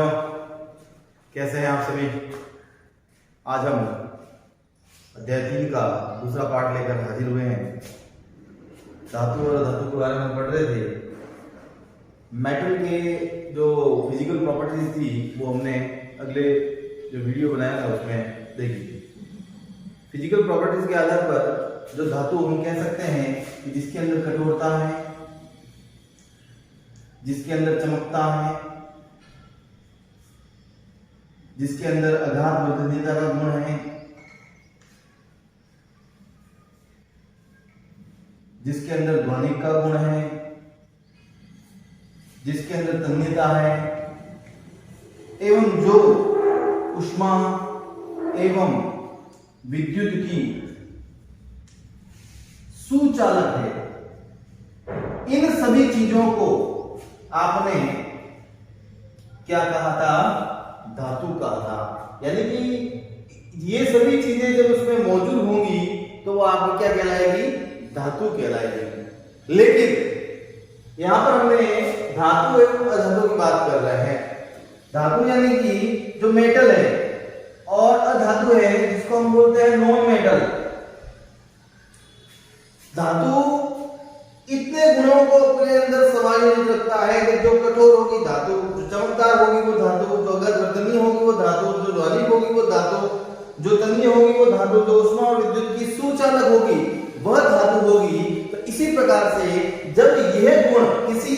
बच्चों, कैसे हैं आप सभी। आज हम अध्याय 3 का दूसरा पार्ट लेकर हाजिर हुए हैं। धातु और धातु के बारे में पढ़ रहे थे। मेटल के जो फिजिकल प्रॉपर्टीज थी वो हमने अगले जो वीडियो बनाया था उसमें देखी थी। फिजिकल प्रॉपर्टीज के आधार पर जो धातु हम कह सकते हैं कि जिसके अंदर कठोरता है, जिसके अंदर चमकता है, जिसके अंदर आघात वर्धनीयता का गुण है, जिसके अंदर ध्वनिक का गुण है, जिसके अंदर तन्यता है, एवं जो ऊष्मा एवं विद्युत की सुचालक है। इन सभी चीजों को आपने क्या कहा था? धातु कहा था। यानी कि ये सभी चीजें जब उसमें मौजूद होंगी तो वो आपको क्या कहलाएगी? धातु कहलाएगी। लेकिन यहां पर हमने धातु एवं अधातु की बात कर रहे हैं। धातु यानी कि जो मेटल है और अधातु है जिसको हम बोलते हैं नॉन मेटल। धातु इतने गुणों को अपने अंदर समायोजित रखता है कि जो कठोर होगी धातु, जो चमकदार होगी वो धातु, जो अगरवर्तनीय होगी वो धातु, जो ध्वनिक होगी वो धातु, जो तन्य होगी वो धातु, जो ऊष्मा और विद्युत की सुचालक होगी वह धातु होगी। तो इसी प्रकार से जब यह गुण किसी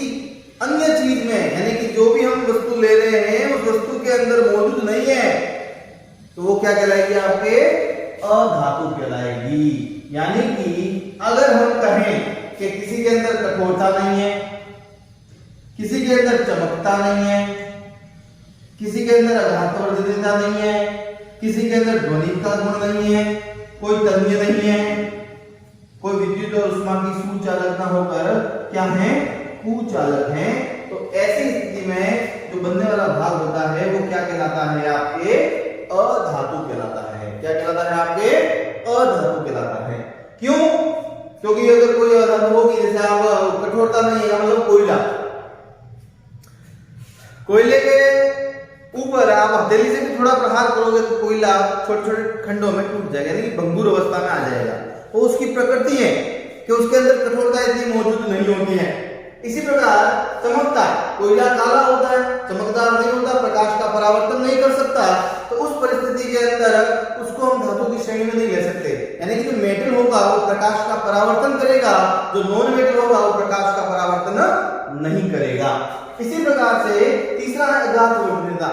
अन्य चीज में, यानी कि जो भी हम वस्तु ले रहे हैं उस वस्तु के अंदर मौजूद नहीं है तो वो क्या कहलाएगी? आपके अधातु कहलाएगी। यानी कि अगर हम कहें कि किसी के अंदर कठोरता नहीं है, किसी के अंदर चमकता नहीं है, किसी के अंदर आघात वर्धनीयता नहीं है, किसी के अंदर ध्वनिक का गुण नहीं है, कोई तन्य नहीं है, कोई विद्युत और ऊष्मा की सुचालक ना होकर क्या है? कुचालक है। तो ऐसी स्थिति में जो बनने वाला भाग होता है वो क्या कहलाता है? आपके अधातु कहलाता है। क्या कहलाता है? आपके अधातु कहलाता है। क्यों? क्योंकि अगर कोई अधातु होगी, जैसे आप कठोरता नहीं है, मतलब कोयला, कोयले के ऊपर आप हथेली से भी थोड़ा प्रहार करोगे तो कोयला छोटे छोटे खंडों में टूट जाएगा, यानी कि भंगुर अवस्था में आ जाएगा। वो उसकी प्रकृति है कि उसके अंदर कठोरता इतनी मौजूद नहीं होती है। इसी प्रकार चमकता है, कोयला काला होता है, चमकदार नहीं होता, प्रकाश का परावर्तन नहीं कर सकता। तो उस परिस्थिति के अंदर उसको हम धातु की श्रेणी में नहीं ले सकते। यानी कि जो मेटल होगा वो प्रकाश का परावर्तन करेगा, जो नॉन मेटल होगा वो प्रकाश का परावर्तन नहीं करेगा। इसी प्रकार से तीसरा है आघात वर्धनीयता।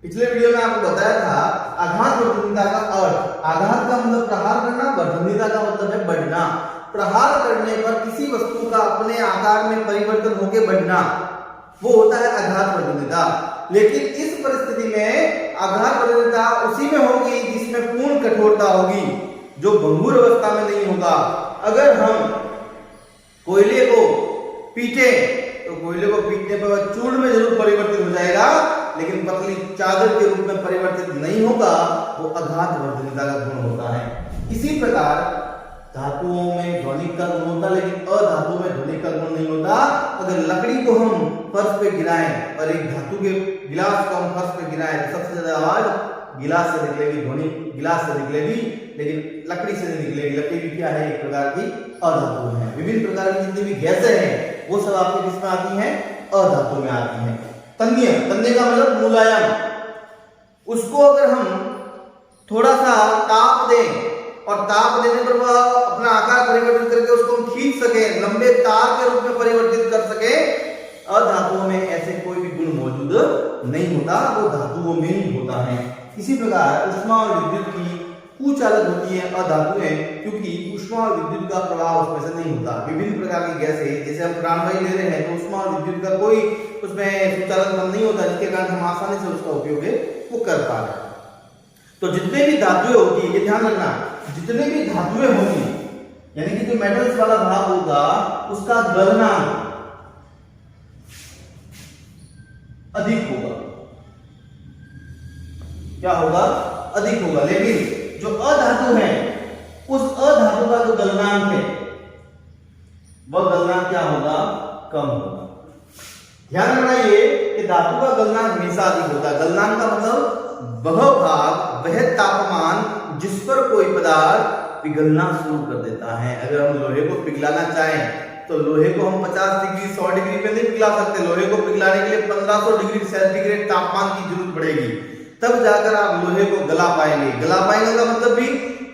पिछले वीडियो में आपको बताया था आघात वर्धनीयता का अर्थ। आघात का मतलब प्रहार करना, वर्धनीयता का मतलब है बढ़ना। प्रहार करने पर किसी वस्तु का अपने आकार में परिवर्तन होकर बढ़ना, वो होता है आघात वर्धनीयता। लेकिन इस परिस्थिति में आघात वर्धनीयता उसी में होगी जिसमें पूर्ण कठोरता होगी, जो भंगुर अवस्था में नहीं होगा। अगर हम कोयले को पीटे तो कोयले को पीटने पर चूर्ण में जरूर परिवर्तित हो जाएगा, लेकिन पतली चादर के रूप में परिवर्तित नहीं होगा। वो आघात वर्धनीयता का गुण होता है। इसी प्रकार धातुओं में ध्वनिक का गुण होता है, लेकिन अधातु में ध्वनिक का गुण नहीं होता। अगर लकड़ी को हम फर्श पे गिराएं और एक धातु के गिलास को हम फर्श पे गिराएं तो सबसे ज्यादा आवाज गिलास से निकलेगी, ध्वनि गिलास से निकलेगी, लेकिन लकड़ी से नहीं निकलेगी। लकड़ी भी क्या है? एक प्रकार की अधातु है। विभिन्न प्रकार की जितनी भी गैसें हैं वो सब आपके किसमें आती हैं? अधातु में आती हैं। तन्य, तन्य का मतलब मुलायम। उसको अगर हम थोड़ा सा ताप दें और ताप देने पर वह अपना आकार परिवर्तित करके उसको हम खींच सके, लंबे तार के रूप में परिवर्तित कर सके, अधातुओं में ऐसे कोई भी गुण मौजूद नहीं होता, वो धातुओं में ही होता है। इसी प्रकार ऊष्मा और विद्युत की कुचालक होती है अधातुएं, क्योंकि ऊष्मा और विद्युत का प्रभाव उसमें से नहीं होता। विभिन्न प्रकार की गैसें, जैसे हम प्राणवायु ले रहे हैं तो ऊष्मा और विद्युत का कोई उसमें सुचालक नहीं होता, जिसके कारण हम आसानी से उसका उपयोग वो कर पा रहे हैं। तो जितने भी धातुएं होती है, ये ध्यान रखना, जितने भी धातुएं होंगी, यानी कि जो मेटल्स वाला भाग होगा उसका गलनांक अधिक होगा। क्या होगा? अधिक होगा। लेकिन जो अधातु है उस अधातु का जो गलनांक है वह गलनांक क्या होगा? कम होगा। ध्यान रखना ये कि धातु का गलनांक हमेशा अधिक होता है। गलनांक का मतलब वह भाग, वह तापमान जिस पर कोई पदार्थ पिघलना शुरू कर देता है। अगर हम लोहे को पिघलाना चाहें तो लोहे को हम 50 डिग्री 100 डिग्री पे नहीं पिघला सकते। लोहे को पिघलाने के लिए 1500 डिग्री सेंटीग्रेड तापमान की जरूरत पड़ेगी, तब जाकर आप लोहे को गला पाएंगे। गला पाएंगे का मतलब भी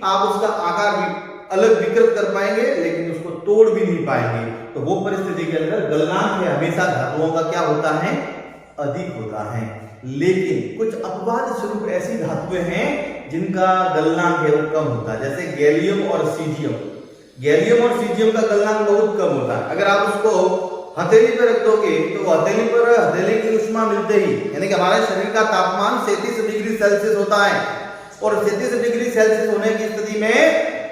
आप उसका आकार भी अलग विकृत कर पाएंगे, लेकिन उसको तोड़ भी नहीं पाएंगे। तो वो परिस्थिति के अंदर गलनांक है हमेशा धातुओं का क्या होता है, अधिक होता है। लेकिन कुछ अपवाद स्वरूप ऐसी धातुएं हैं जिनका गलनांक है वो कम होता है, जैसे गैलियम और सीजियम। गैलियम और सीजियम का गलनांक बहुत कम होता है। अगर आप उसको हथेली पर रख दोगे तो हथेली पर हथेली की ऊष्मा मिलते ही, यानी कि हमारे शरीर का तापमान 37 डिग्री सेल्सियस होता है, और 37 डिग्री सेल्सियस होने की स्थिति में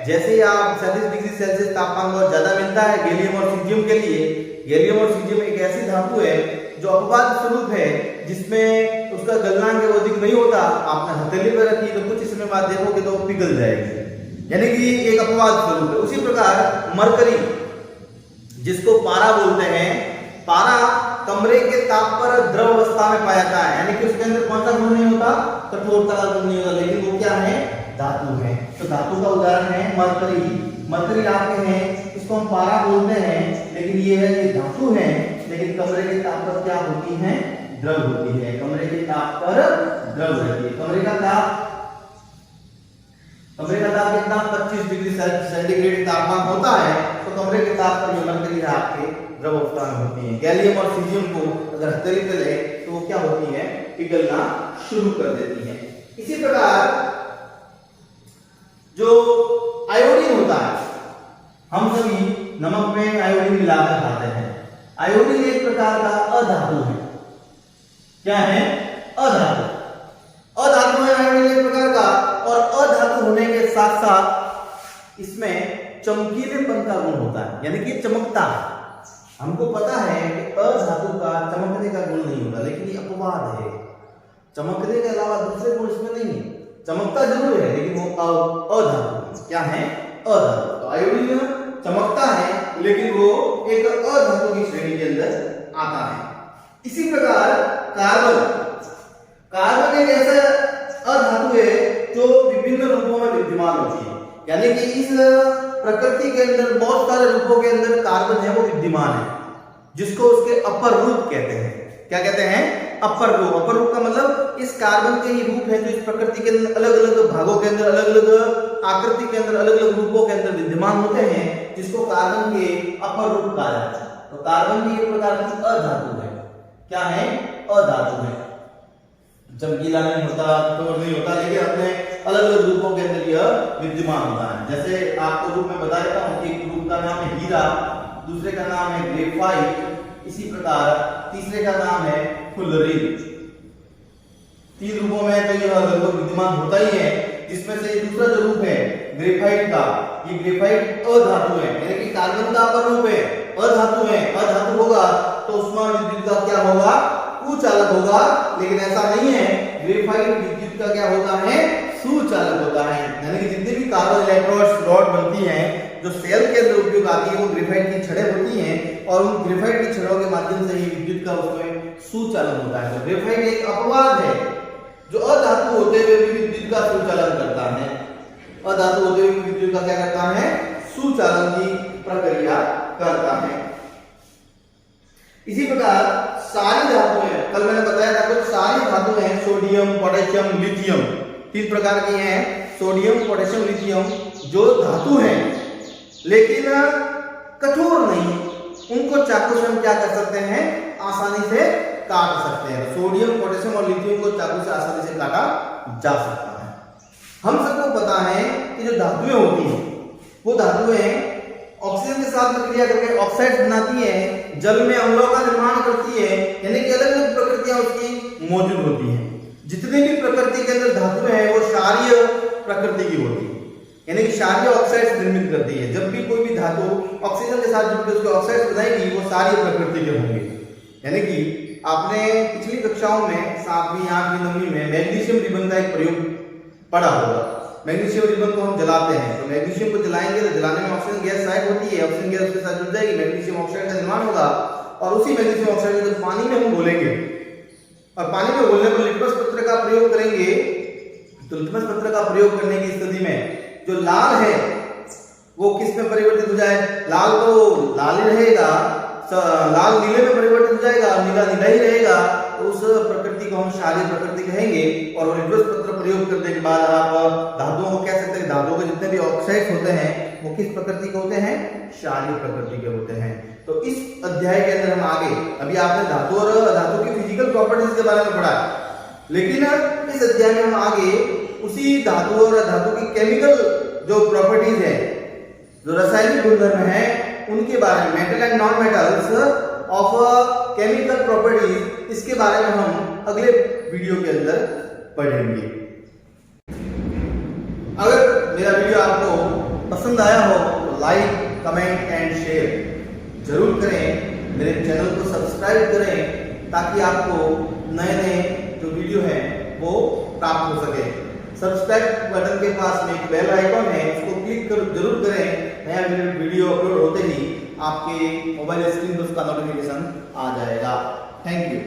जैसे ही आप 37 डिग्री सेल्सियस तापमान बहुत ज्यादा मिलता है गैलियम और सीजियम के लिए। गैलियम और सीजियम एक ऐसी धातु है जो अपवाद स्वरूप है, जिसमें उसका गलनांक वो अधिक नहीं होता। आपने हथेली पर रखी तो कुछ समय बाद देखोगे तो वो पिघल जाएगी, यानी कि एक अपवाद स्वरूप है। उसी प्रकार मरकरी, जिसको पारा बोलते हैं, पारा कमरे के ताप पर द्रव अवस्था में पाया जाता है, यानी कि उसके अंदर कौन सा गुण नहीं होता, कठोरता का गुण नहीं होता, लेकिन वो क्या है, धातु है। तो धातु का उदाहरण है मरकरी। मरकरी आपके हैं, इसको हम पारा बोलते हैं, लेकिन ये है ये धातु है, लेकिन कमरे के ताप पर क्या होती है, द्रव होती है। कमरे के ताप पर द्रव रहती है। कमरे का ताप कितना, 25 डिग्री सेंटीग्रेड तापमान होता है, तो कमरे के ताप पर जो मरकरी है आपके द्रव अवस्था में होती है। गैलियम और सीजियम को अगर हथेली पे ले तो वो क्या होती है, पिघलना शुरू कर देती है। इसी प्रकार जो आयोडीन होता है, हम सभी नमक में आयोडीन मिलाकर खाते हैं। आयोडीन एक प्रकार का अधातु है। क्या है, अधातु। अधातु है आयोडीन एक प्रकार का, और अधातु होने के साथ साथ इसमें चमकीलेपन का गुण होता है, यानी कि चमकता है। हमको पता है कि अधातु का चमकने का गुण नहीं होता, लेकिन ये अपवाद है। चमकने के अलावा दूसरे गुण इसमें नहीं है। चमकता जरूर है, लेकिन वो अधातु क्या है, अधातु। तो आयोडीन चमकता है, लेकिन वो एक अधातु की श्रेणी के अंदर आता है। इसी प्रकार कार्बन, कार्बन एक ऐसा अधातु है जो विभिन्न रूपों में विद्यमान होती है, यानी कि इस प्रकृति के अंदर बहुत सारे रूपों के अंदर कार्बन है वो विद्यमान है, जिसको उसके अपर रूप कहते हैं। क्या कहते हैं, अपर रूप। अपर रूप का मतलब इस कार्बन के ही रूप है जो इस प्रकृति के अंदर अलग अलग भागों के अंदर, अलग अलग आकृति के अंदर, अलग अलग रूपों के अंदर विद्यमान होते हैं, जिसको कार्बन के अपर रूप कहा जाता है। तो कार्बन भी एक प्रकार की अधातु है। क्या है, अधातु है। चमकीला नहीं होता, कठोर नहीं होता, लेकिन अपने अलग अलग रूपों के अंदर यह विद्यमान होता है। जैसे आपको रूप में बता देता हूं, एक रूप का नाम है हीरा, दूसरे का नाम है ग्रेफाइट, इसी प्रकार तीसरे का नाम है फुलरिन। तीन रूपों में तो यह लगभग विद्यमान होता ही है, जिसमें से दूसरा जो रूप है ग्रेफाइट का, ये ग्रेफाइट अधातु है, यानी कि कार्बन का अपर रूप है, अधातु है। अधातु होगा तो उसमें विद्युत का क्या होगा, कुचालक होगा, लेकिन ऐसा नहीं है। ग्रेफाइट विद्युत का क्या होता है, सुचालक होता है। यानी कि जितने भी कार्बन इलेक्ट्रोड रॉड बनती हैं, जो सेल के अंदर उपयोग आती है, वो ग्रेफाइट की छड़ें होती हैं, और उन ग्रेफाइट की छड़ों के माध्यम से ही विद्युत का उसमें सुचालन होता है। तो ग्रेफाइट एक अपवाद है जो अधातु होते हुए भी विद्युत का सुचालन करता है। अधातु होते हुए विद्युत का क्या करता है, सुचालन की प्रक्रिया करता है। इसी प्रकार सारी धातुएं, कल मैंने बताया था कुछ सारी धातुएं, सोडियम, पोटेशियम, लिथियम, तीन प्रकार की हैं। सोडियम, पोटेशियम, लिथियम जो धातु हैं लेकिन कठोर नहीं, उनको चाकू से हम क्या कर सकते हैं, आसानी से काट सकते हैं। सोडियम, पोटेशियम और लिथियम को चाकू से आसानी से काटा जा सकता है। हम सबको पता है कि जो धातुएं होती हैं वो धातुएं ऑक्सीजन के साथ प्रक्रिया करके ऑक्साइड बनाती है, जल में अम्लों का निर्माण करती है, यानी कि अलग अलग प्रकृतियां उसकी मौजूद होती हैं। जितनी भी प्रकृति के अंदर धातुएं हैं वो क्षारीय प्रकृति की होती है, यानी कि क्षारीय ऑक्साइड निर्मित करती है। जब भी कोई भी धातु ऑक्सीजन के साथ जुड़कर उसके ऑक्साइड बनाएगी वो क्षारीय प्रकृति के होंगे। यानी कि आपने पिछली कक्षाओं में 7वीं 8वीं 9वीं में मैग्नीशियम रिबन का एक प्रयोग पढ़ा होगा। मैग्नीशियम रिबन को हम जलाते हैं, तो मैग्नीशियम को जलाएंगे तो जलाने में ऑक्सीजन गैस साइड होती है, ऑक्सीजन गैस उसके साथ जुड़ जाएगी, मैग्नीशियम ऑक्साइड का निर्माण होगा, और उसी मैग्नीशियम ऑक्साइड को जब पानी में हम घोलेंगे और पानी में घोलने पर लिटमस पत्र का प्रयोग करेंगे, तो लिटमस पत्र का प्रयोग करने की स्थिति में जो लाल है वो किस में परिवर्तित हो जाए, लाल तो लाल ही रहेगा, लाल नीले में परिवर्तित हो जाएगा, नीला नीला ही रहेगा, तो उस प्रकृति को हम क्षारीय प्रकृति कहेंगे। और लिटमस पत्र प्रयोग करने के बाद आप धातुओं को कह सकते हैं, धातुओं के जितने भी ऑक्साइड्स होते हैं वो किस प्रकृति के होते हैं, क्षारीय प्रकृति के होते हैं। तो इस अध्याय के अंदर हम आगे, अभी आपने धातु और धातु की फिजिकल प्रॉपर्टीज के बारे में पढ़ा, लेकिन इस अध्याय में हम आगे उसी धातु और धातु की केमिकल जो प्रॉपर्टीज है, जो रासायनिक गुणधर्म है, उनके बारे में, metal and non metals of chemical properties, इसके बारे में हम अगले वीडियो के अंदर पढ़ेंगे। अगर मेरा वीडियो आपको पसंद आया हो तो लाइक, कमेंट एंड शेयर जरूर करें, मेरे चैनल को सब्सक्राइब करें ताकि आपको नए नए जो वीडियो हैं वो प्राप्त हो सके। सब्सक्राइब बटन के पास में एक बेल आइकॉन है, उसको क्लिक कर जरूर करें, नया वीडियो अपलोड होते ही आपके मोबाइल स्क्रीन पर उसका नोटिफिकेशन आ जाएगा। Thank you.